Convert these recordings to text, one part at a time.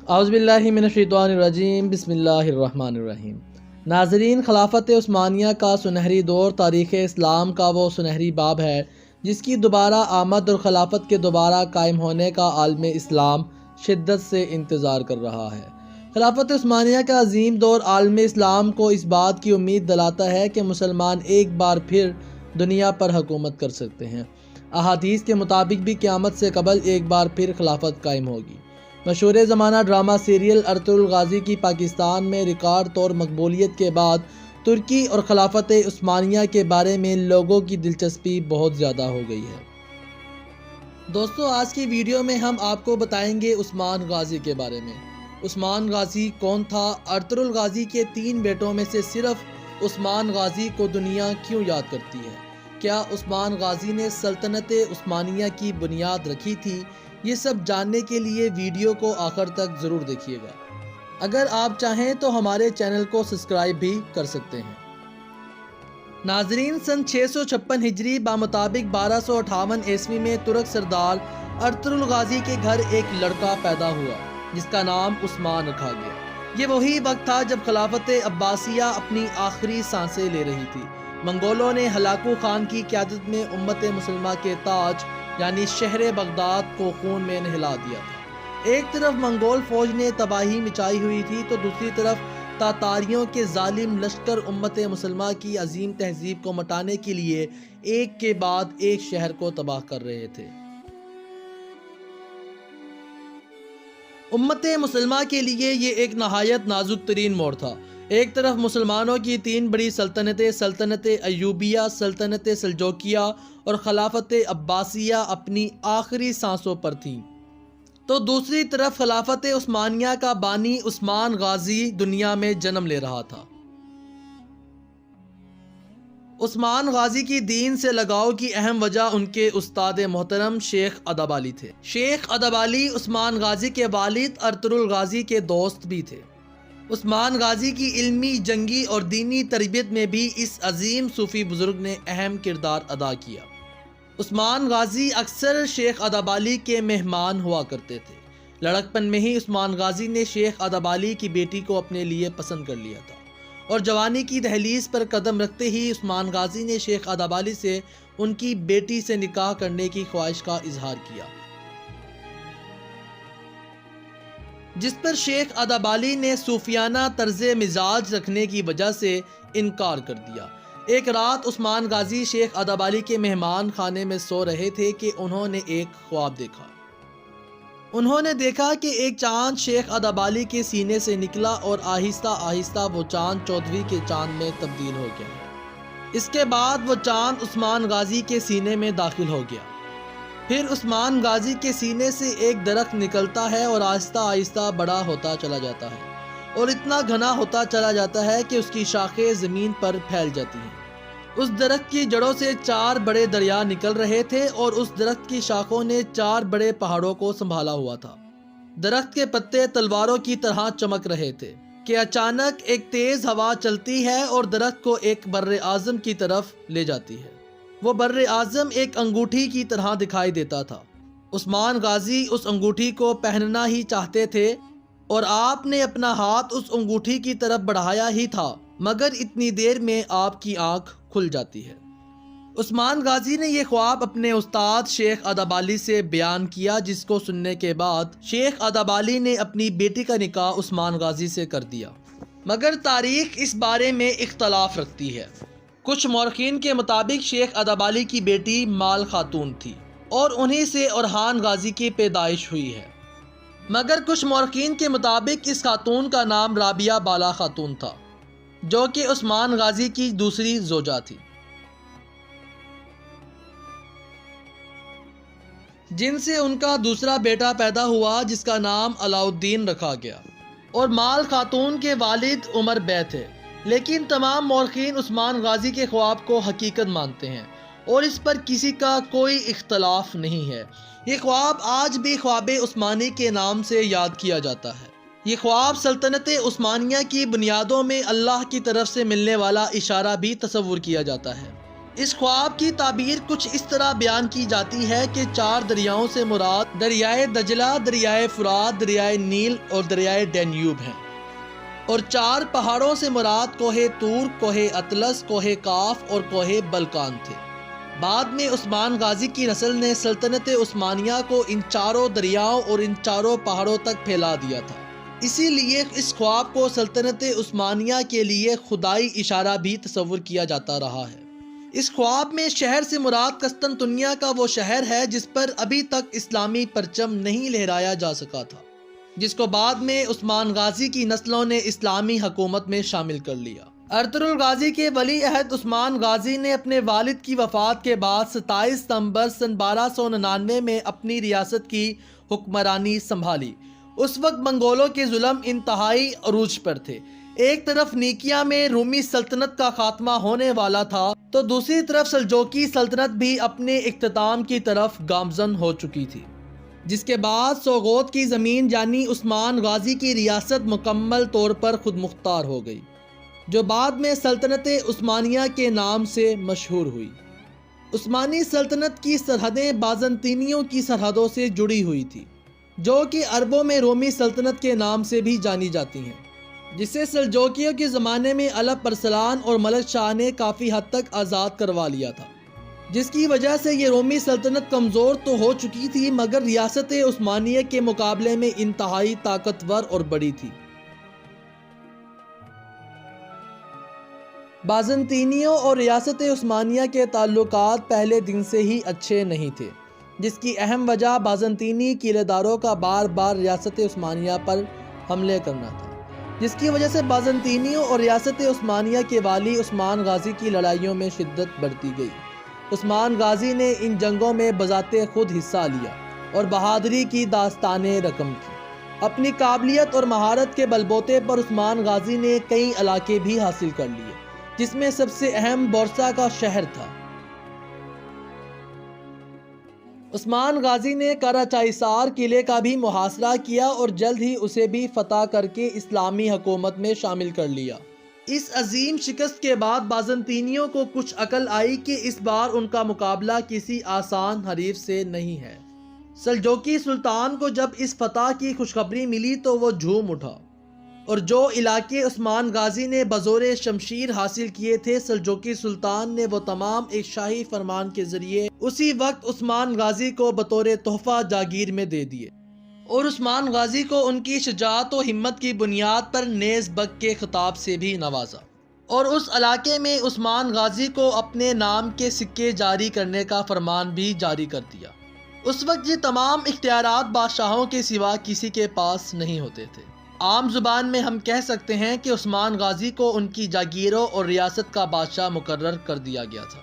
اعوذ باللہ من الشیطان الرجیم، بسم اللہ الرحمن الرحیم۔ ناظرین، خلافت عثمانیہ کا سنہری دور تاریخ اسلام کا وہ سنہری باب ہے جس کی دوبارہ آمد اور خلافت کے دوبارہ قائم ہونے کا عالم اسلام شدت سے انتظار کر رہا ہے۔ خلافت عثمانیہ کا عظیم دور عالم اسلام کو اس بات کی امید دلاتا ہے کہ مسلمان ایک بار پھر دنیا پر حکومت کر سکتے ہیں۔ احادیث کے مطابق بھی قیامت سے قبل ایک بار پھر خلافت قائم ہوگی۔ مشہور زمانہ ڈرامہ سیریل ارطغرل غازی کی پاکستان میں ریکارڈ طور مقبولیت کے بعد ترکی اور خلافت عثمانیہ کے بارے میں لوگوں کی دلچسپی بہت زیادہ ہو گئی ہے۔ دوستو، آج کی ویڈیو میں ہم آپ کو بتائیں گے عثمان غازی کے بارے میں۔ عثمان غازی کون تھا؟ ارطغرل غازی کے 3 بیٹوں میں سے صرف عثمان غازی کو دنیا کیوں یاد کرتی ہے؟ کیا عثمان غازی نے سلطنت عثمانیہ کی بنیاد رکھی تھی؟ یہ سب جاننے کے لیے ویڈیو کو آخر تک ضرور دیکھیے گا۔ اگر آپ چاہیں تو ہمارے چینل کو سبسکرائب بھی کر سکتے ہیں۔ ناظرین، سن 656 ہجری بمطابق 1258 عیسوی میں ترک سردار ارطغرل غازی کے گھر ایک لڑکا پیدا ہوا جس کا نام عثمان رکھا گیا۔ یہ وہی وقت تھا جب خلافت عباسیہ اپنی آخری سانسیں لے رہی تھی۔ منگولوں نے ہلاکو خان کی قیادت میں امت مسلمہ کے تاج یعنی شہر بغداد کو خون میں نہلا دیا تھا۔ ایک طرف منگول فوج نے تباہی مچائی ہوئی تھی تو دوسری طرف تاتاریوں کے ظالم لشکر امت مسلمہ کی عظیم تہذیب کو مٹانے کے لیے ایک کے بعد ایک شہر کو تباہ کر رہے تھے۔ امت مسلمہ کے لیے یہ ایک نہایت نازک ترین موڑ تھا۔ ایک طرف مسلمانوں کی 3 بڑی سلطنتیں سلطنت ایوبیہ، سلطنت سلجوکیہ اور خلافت عباسیہ اپنی آخری سانسوں پر تھیں، تو دوسری طرف خلافت عثمانیہ کا بانی عثمان غازی دنیا میں جنم لے رہا تھا۔ عثمان غازی کی دین سے لگاؤ کی اہم وجہ ان کے استاد محترم شیخ ادب علی تھے۔ شیخ ادب علی عثمان غازی کے والد ارطغرل غازی کے دوست بھی تھے۔ عثمان غازی کی علمی، جنگی اور دینی تربیت میں بھی اس عظیم صوفی بزرگ نے اہم کردار ادا کیا۔ عثمان غازی اکثر شیخ ادب علی کے مہمان ہوا کرتے تھے۔ لڑکپن میں ہی عثمان غازی نے شیخ ادب علی کی بیٹی کو اپنے لیے پسند کر لیا تھا اور جوانی کی دہلیز پر قدم رکھتے ہی عثمان غازی نے شیخ ادب علی سے ان کی بیٹی سے نکاح کرنے کی خواہش کا اظہار کیا، جس پر شیخ ادب علی نے صوفیانہ طرز مزاج رکھنے کی وجہ سے انکار کر دیا۔ ایک رات عثمان غازی شیخ ادب علی کے مہمان خانے میں سو رہے تھے کہ انہوں نے ایک خواب دیکھا۔ انہوں نے دیکھا کہ ایک چاند شیخ ادب علی کے سینے سے نکلا اور آہستہ آہستہ وہ چاند 14ویں کے چاند میں تبدیل ہو گیا۔ اس کے بعد وہ چاند عثمان غازی کے سینے میں داخل ہو گیا۔ پھر عثمان غازی کے سینے سے ایک درخت نکلتا ہے اور آہستہ آہستہ بڑا ہوتا چلا جاتا ہے اور اتنا گھنا ہوتا چلا جاتا ہے کہ اس کی شاخیں زمین پر پھیل جاتی ہیں۔ اس درخت کی جڑوں سے 4 بڑے دریا نکل رہے تھے اور اس درخت کی شاخوں نے 4 بڑے پہاڑوں کو سنبھالا ہوا تھا۔ درخت کے پتے تلواروں کی طرح چمک رہے تھے کہ اچانک ایک تیز ہوا چلتی ہے اور درخت کو ایک بر اعظم کی طرف لے جاتی ہے۔ وہ بر اعظم ایک انگوٹھی کی طرح دکھائی دیتا تھا۔ عثمان غازی اس انگوٹھی کو پہننا ہی چاہتے تھے اور آپ نے اپنا ہاتھ اس انگوٹھی کی طرف بڑھایا ہی تھا، مگر اتنی دیر میں آپ کی آنکھ کھل جاتی ہے۔ عثمان غازی نے یہ خواب اپنے استاد شیخ ادب علی سے بیان کیا، جس کو سننے کے بعد شیخ ادب علی نے اپنی بیٹی کا نکاح عثمان غازی سے کر دیا، مگر تاریخ اس بارے میں اختلاف رکھتی ہے۔ کچھ مورخین کے مطابق شیخ ادب علی کی بیٹی مال خاتون تھی اور انہی سے اورحان غازی کی پیدائش ہوئی ہے، مگر کچھ مورخین کے مطابق اس خاتون کا نام رابعہ بالا خاتون تھا، جو کہ عثمان غازی کی دوسری زوجہ تھی، جن سے ان کا دوسرا بیٹا پیدا ہوا جس کا نام علاؤالدین رکھا گیا، اور مال خاتون کے والد عمر بے تھے۔ لیکن تمام مورخین عثمان غازی کے خواب کو حقیقت مانتے ہیں اور اس پر کسی کا کوئی اختلاف نہیں ہے۔ یہ خواب آج بھی خواب عثمانی کے نام سے یاد کیا جاتا ہے۔ یہ خواب سلطنت عثمانیہ کی بنیادوں میں اللہ کی طرف سے ملنے والا اشارہ بھی تصور کیا جاتا ہے۔ اس خواب کی تعبیر کچھ اس طرح بیان کی جاتی ہے کہ 4 دریاؤں سے مراد دریائے دجلہ، دریائے فرات، دریائے نیل اور دریائے ڈینیوب ہیں، اور 4 پہاڑوں سے مراد کوہ طور، کوہ اطلس، کوہ کاف اور کوہ بلقان تھے۔ بعد میں عثمان غازی کی نسل نے سلطنت عثمانیہ کو ان 4 دریاؤں اور ان 4 پہاڑوں تک پھیلا دیا تھا، اسی لیے اس خواب کو سلطنت عثمانیہ کے لیے خدائی اشارہ بھی تصور کیا جاتا رہا ہے۔ اس خواب میں شہر سے مراد قسطنطنیہ کا وہ شہر ہے جس پر ابھی تک اسلامی پرچم نہیں لہرایا جا سکا تھا، جس کو بعد میں عثمان غازی کی نسلوں نے اسلامی حکومت میں شامل کر لیا۔ ارطغرل غازی کے ولی عہد عثمان غازی نے اپنے والد کی وفات کے بعد 27 ستمبر سن 1299 میں اپنی ریاست کی حکمرانی سنبھالی۔ اس وقت منگولوں کے ظلم انتہائی عروج پر تھے۔ ایک طرف نیکیا میں رومی سلطنت کا خاتمہ ہونے والا تھا تو دوسری طرف سلجوقی سلطنت بھی اپنے اختتام کی طرف گامزن ہو چکی تھی، جس کے بعد سوغوت کی زمین یعنی عثمان غازی کی ریاست مکمل طور پر خود مختار ہو گئی، جو بعد میں سلطنت عثمانیہ کے نام سے مشہور ہوئی۔ عثمانی سلطنت کی سرحدیں بازنطینیوں کی سرحدوں سے جڑی ہوئی تھی، جو کہ عربوں میں رومی سلطنت کے نام سے بھی جانی جاتی ہیں، جسے سلجوکیوں کے زمانے میں الپ ارسلان اور ملک شاہ نے کافی حد تک آزاد کروا لیا تھا، جس کی وجہ سے یہ رومی سلطنت کمزور تو ہو چکی تھی مگر ریاست عثمانیہ کے مقابلے میں انتہائی طاقتور اور بڑی تھی۔ بازنطینیوں اور ریاست عثمانیہ کے تعلقات پہلے دن سے ہی اچھے نہیں تھے، جس کی اہم وجہ بازنطینی قلعہ داروں کا بار بار ریاست عثمانیہ پر حملے کرنا تھا، جس کی وجہ سے بازنطینیوں اور ریاست عثمانیہ کے والی عثمان غازی کی لڑائیوں میں شدت بڑھتی گئی۔ عثمان غازی نے ان جنگوں میں بذات خود حصہ لیا اور بہادری کی داستانیں رقم کی۔ اپنی قابلیت اور مہارت کے بلبوتے پر عثمان غازی نے کئی علاقے بھی حاصل کر لیے، جس میں سب سے اہم بورسا کا شہر تھا۔ عثمان غازی نے کراچائیسار قلعے کا بھی محاصرہ کیا اور جلد ہی اسے بھی فتح کر کے اسلامی حکومت میں شامل کر لیا۔ اس عظیم شکست کے بعد بازنطینیوں کو کچھ عقل آئی کہ اس بار ان کا مقابلہ کسی آسان حریف سے نہیں ہے۔ سلجوقی سلطان کو جب اس فتح کی خوشخبری ملی تو وہ جھوم اٹھا، اور جو علاقے عثمان غازی نے بزور شمشیر حاصل کیے تھے، سلجوقی سلطان نے وہ تمام ایک شاہی فرمان کے ذریعے اسی وقت عثمان غازی کو بطور تحفہ جاگیر میں دے دیے، اور عثمان غازی کو ان کی شجاعت و ہمت کی بنیاد پر نیز بگ کے خطاب سے بھی نوازا، اور اس علاقے میں عثمان غازی کو اپنے نام کے سکے جاری کرنے کا فرمان بھی جاری کر دیا۔ اس وقت یہ تمام اختیارات بادشاہوں کے سوا کسی کے پاس نہیں ہوتے تھے۔ عام زبان میں ہم کہہ سکتے ہیں کہ عثمان غازی کو ان کی جاگیروں اور ریاست کا بادشاہ مقرر کر دیا گیا تھا۔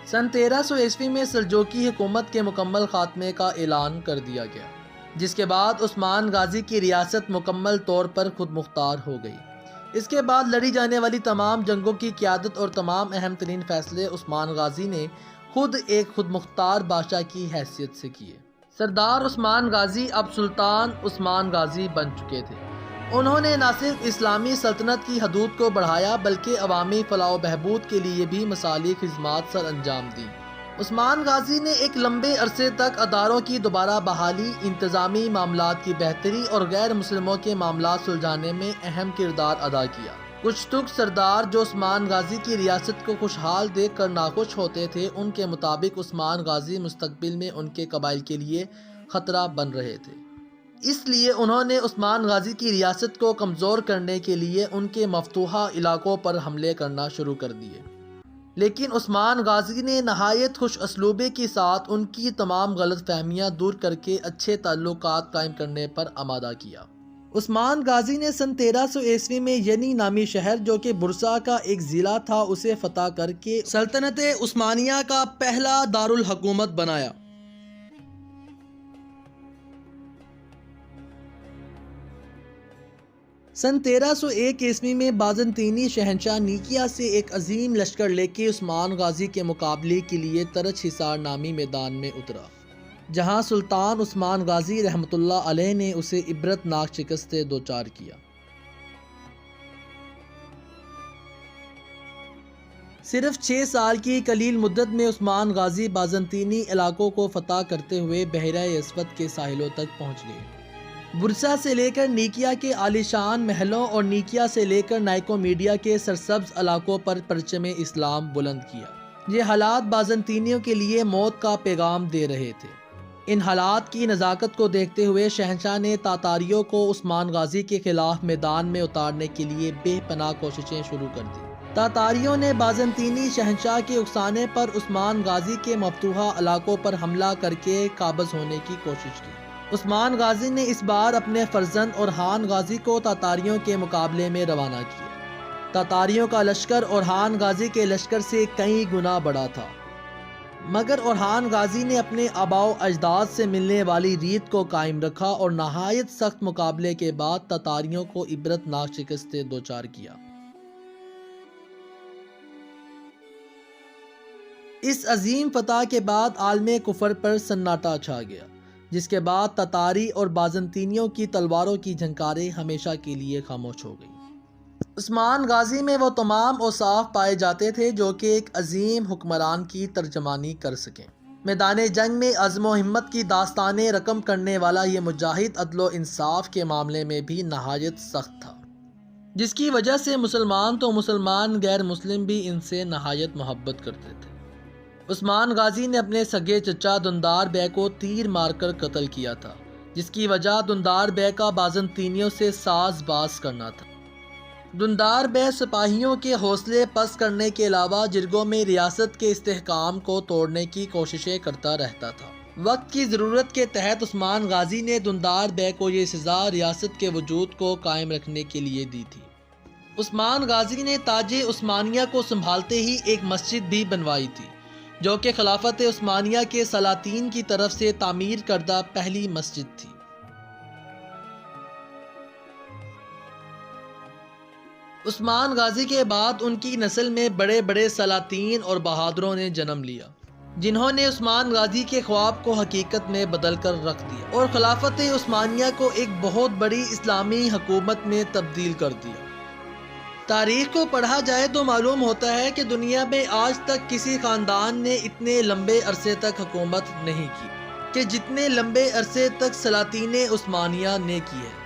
سن 1300 عیسوی میں سلجوقی حکومت کے مکمل خاتمے کا اعلان کر دیا گیا، جس کے بعد عثمان غازی کی ریاست مکمل طور پر خود مختار ہو گئی۔ اس کے بعد لڑی جانے والی تمام جنگوں کی قیادت اور تمام اہم ترین فیصلے عثمان غازی نے خود ایک خود مختار بادشاہ کی حیثیت سے کیے۔ سردار عثمان غازی اب سلطان عثمان غازی بن چکے تھے۔ انہوں نے نہ صرف اسلامی سلطنت کی حدود کو بڑھایا بلکہ عوامی فلاح و بہبود کے لیے بھی مثالی خدمات سر انجام دی۔ عثمان غازی نے ایک لمبے عرصے تک اداروں کی دوبارہ بحالی، انتظامی معاملات کی بہتری اور غیر مسلموں کے معاملات سلجھانے میں اہم کردار ادا کیا۔ کچھ ترک سردار جو عثمان غازی کی ریاست کو خوشحال دیکھ کر ناخوش ہوتے تھے، ان کے مطابق عثمان غازی مستقبل میں ان کے قبائل کے لیے خطرہ بن رہے تھے، اس لیے انہوں نے عثمان غازی کی ریاست کو کمزور کرنے کے لیے ان کے مفتوحہ علاقوں پر حملے کرنا شروع کر دیے۔ لیکن عثمان غازی نے نہایت خوش اسلوبی کے ساتھ ان کی تمام غلط فہمیاں دور کر کے اچھے تعلقات قائم کرنے پر آمادہ کیا۔ عثمان غازی نے سن 1300 عیسوی میں ینی نامی شہر جو کہ بورسا کا ایک ضلع تھا اسے فتح کر کے سلطنت عثمانیہ کا پہلا دارالحکومت بنایا۔ سن 1301 عیسوی میں بازنطینی شہنشاہ نیکیا سے ایک عظیم لشکر لے کے عثمان غازی کے مقابلے کے لیے ترچ حصار نامی میدان میں اترا، جہاں سلطان عثمان غازی رحمۃ اللہ علیہ نے اسے عبرت ناک شکست سے دوچار کیا۔ صرف 6 سال کی قلیل مدت میں عثمان غازی بازنطینی علاقوں کو فتح کرتے ہوئے بحیرہ اسود کے ساحلوں تک پہنچ گئے۔ برسا سے لے کر نیکیا کے عالیشان محلوں اور نیکیا سے لے کر نائکومیڈیا کے سرسبز علاقوں پر پرچم اسلام بلند کیا۔ یہ حالات بازنطینیوں کے لیے موت کا پیغام دے رہے تھے۔ ان حالات کی نزاکت کو دیکھتے ہوئے شہنشاہ نے تاتاریوں کو عثمان غازی کے خلاف میدان میں اتارنے کے لیے بے پناہ کوششیں شروع کر دی۔ تاتاریوں نے بازنطینی شہنشاہ کے اکسانے پر عثمان غازی کے مفتوحہ علاقوں پر حملہ کر کے قابض ہونے کی کوشش کی۔ عثمان غازی نے اس بار اپنے فرزند اورحان غازی کو تاتاریوں کے مقابلے میں روانہ کیا۔ تاتاریوں کا لشکر اورحان غازی کے لشکر سے کئی گنا بڑا تھا، مگر اورحان غازی نے اپنے آباء و اجداد سے ملنے والی ریت کو قائم رکھا اور نہایت سخت مقابلے کے بعد تاتاریوں کو عبرت ناک شکست سے دوچار کیا۔ اس عظیم فتح کے بعد عالم کفر پر سناٹا چھا گیا، جس کے بعد تاتاری اور بازنطینیوں کی تلواروں کی جھنکاریں ہمیشہ کے لیے خاموش ہو گئیں۔ عثمان غازی میں وہ تمام اوصاف پائے جاتے تھے جو کہ ایک عظیم حکمران کی ترجمانی کر سکیں۔ میدان جنگ میں عزم و ہمت کی داستانیں رقم کرنے والا یہ مجاہد عدل و انصاف کے معاملے میں بھی نہایت سخت تھا، جس کی وجہ سے مسلمان تو مسلمان غیر مسلم بھی ان سے نہایت محبت کرتے تھے۔ عثمان غازی نے اپنے سگے چچا دندار بے کو تیر مار کر قتل کیا تھا، جس کی وجہ دندار بے کا بازنطینیوں سے ساز باز کرنا تھا۔ دندار بے سپاہیوں کے حوصلے پست کرنے کے علاوہ جرگوں میں ریاست کے استحکام کو توڑنے کی کوششیں کرتا رہتا تھا۔ وقت کی ضرورت کے تحت عثمان غازی نے دندار بے کو یہ سزا ریاست کے وجود کو قائم رکھنے کے لیے دی تھی۔ عثمان غازی نے تاج عثمانیہ کو سنبھالتے ہی ایک مسجد بھی بنوائی تھی، جو کہ خلافت عثمانیہ کے سلاطین کی طرف سے تعمیر کردہ پہلی مسجد تھی۔ عثمان غازی کے بعد ان کی نسل میں بڑے بڑے سلاطین اور بہادروں نے جنم لیا، جنہوں نے عثمان غازی کے خواب کو حقیقت میں بدل کر رکھ دیا اور خلافت عثمانیہ کو ایک بہت بڑی اسلامی حکومت میں تبدیل کر دیا۔ تاریخ کو پڑھا جائے تو معلوم ہوتا ہے کہ دنیا میں آج تک کسی خاندان نے اتنے لمبے عرصے تک حکومت نہیں کی کہ جتنے لمبے عرصے تک سلاطین عثمانیہ نے کی ہے،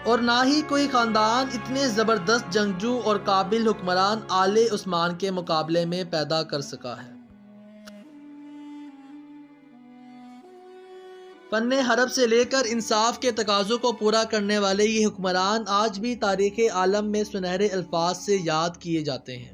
اور نہ ہی کوئی خاندان اتنے زبردست جنگجو اور قابل حکمران آل عثمان کے مقابلے میں پیدا کر سکا ہے۔ فن حرب سے لے کر انصاف کے تقاضوں کو پورا کرنے والے یہ حکمران آج بھی تاریخ عالم میں سنہرے الفاظ سے یاد کیے جاتے ہیں۔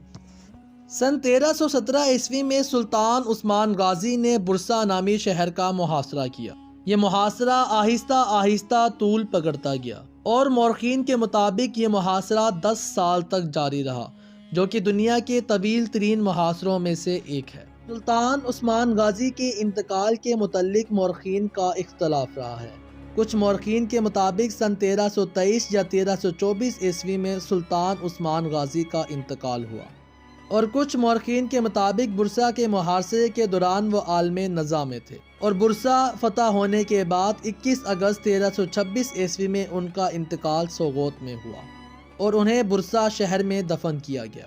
سن 1317 عیسوی میں سلطان عثمان غازی نے برسا نامی شہر کا محاصرہ کیا۔ یہ محاصرہ آہستہ آہستہ طول پکڑتا گیا اور مورخین کے مطابق یہ محاصرہ 10 سال تک جاری رہا، جو کہ دنیا کے طویل ترین محاصروں میں سے ایک ہے۔ سلطان عثمان غازی کے انتقال کے متعلق مورخین کا اختلاف رہا ہے۔ کچھ مورخین کے مطابق سن 1323 یا 1324 عیسوی میں سلطان عثمان غازی کا انتقال ہوا، اور کچھ مورخین کے مطابق برسا کے محاصرے کے دوران وہ عالم نزا میں تھے، اور برسا فتح ہونے کے بعد 21 اگست 1326 عیسوی میں ان کا انتقال سوغوت میں ہوا اور انہیں برسا شہر میں دفن کیا گیا۔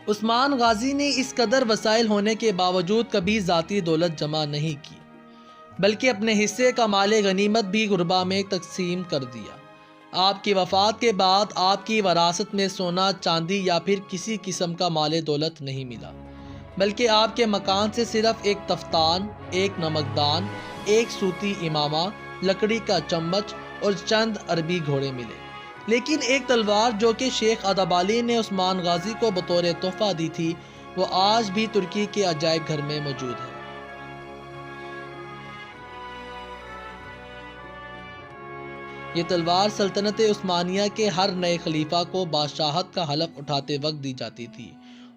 عثمان غازی نے اس قدر وسائل ہونے کے باوجود کبھی ذاتی دولت جمع نہیں کی، بلکہ اپنے حصے کا مال غنیمت بھی غربا میں تقسیم کر دیا۔ آپ کی وفات کے بعد آپ کی وراثت میں سونا، چاندی یا پھر کسی قسم کا مال دولت نہیں ملا، بلکہ آپ کے مکان سے صرف ایک تفتان، ایک نمکدان، ایک سوتی امامہ، لکڑی کا چمچ اور چند عربی گھوڑے ملے۔ لیکن ایک تلوار جو کہ شیخ ادابالی نے عثمان غازی کو بطور تحفہ دی تھی، وہ آج بھی ترکی کے عجائب گھر میں موجود ہے۔ یہ تلوار سلطنت عثمانیہ کے ہر نئے خلیفہ کو بادشاہت کا حلف اٹھاتے وقت دی جاتی تھی،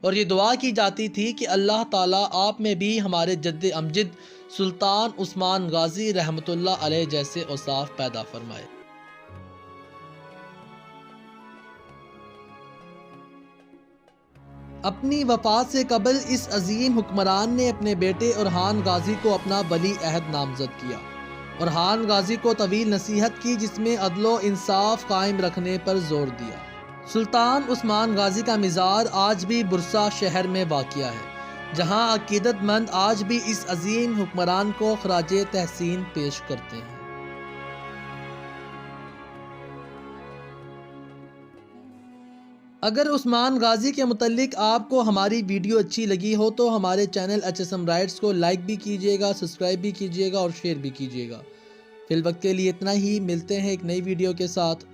اور یہ دعا کی جاتی تھی کہ اللہ تعالیٰ آپ میں بھی ہمارے جد امجد سلطان عثمان غازی رحمۃ اللہ علیہ جیسے اوصاف پیدا فرمائے۔ اپنی وفات سے قبل اس عظیم حکمران نے اپنے بیٹے اورحان غازی کو اپنا ولی عہد نامزد کیا۔ اورحان غازی کو طویل نصیحت کی جس میں عدل و انصاف قائم رکھنے پر زور دیا۔ سلطان عثمان غازی کا مزار آج بھی برسا شہر میں واقع ہے، جہاں عقیدت مند آج بھی اس عظیم حکمران کو خراج تحسین پیش کرتے ہیں۔ اگر عثمان غازی کے متعلق آپ کو ہماری ویڈیو اچھی لگی ہو تو ہمارے چینل HSM رائٹس کو لائک بھی کیجیے گا، سبسکرائب بھی کیجیے گا اور شیئر بھی کیجیے گا۔ فی الوقت کے لیے اتنا ہی، ملتے ہیں ایک نئی ویڈیو کے ساتھ۔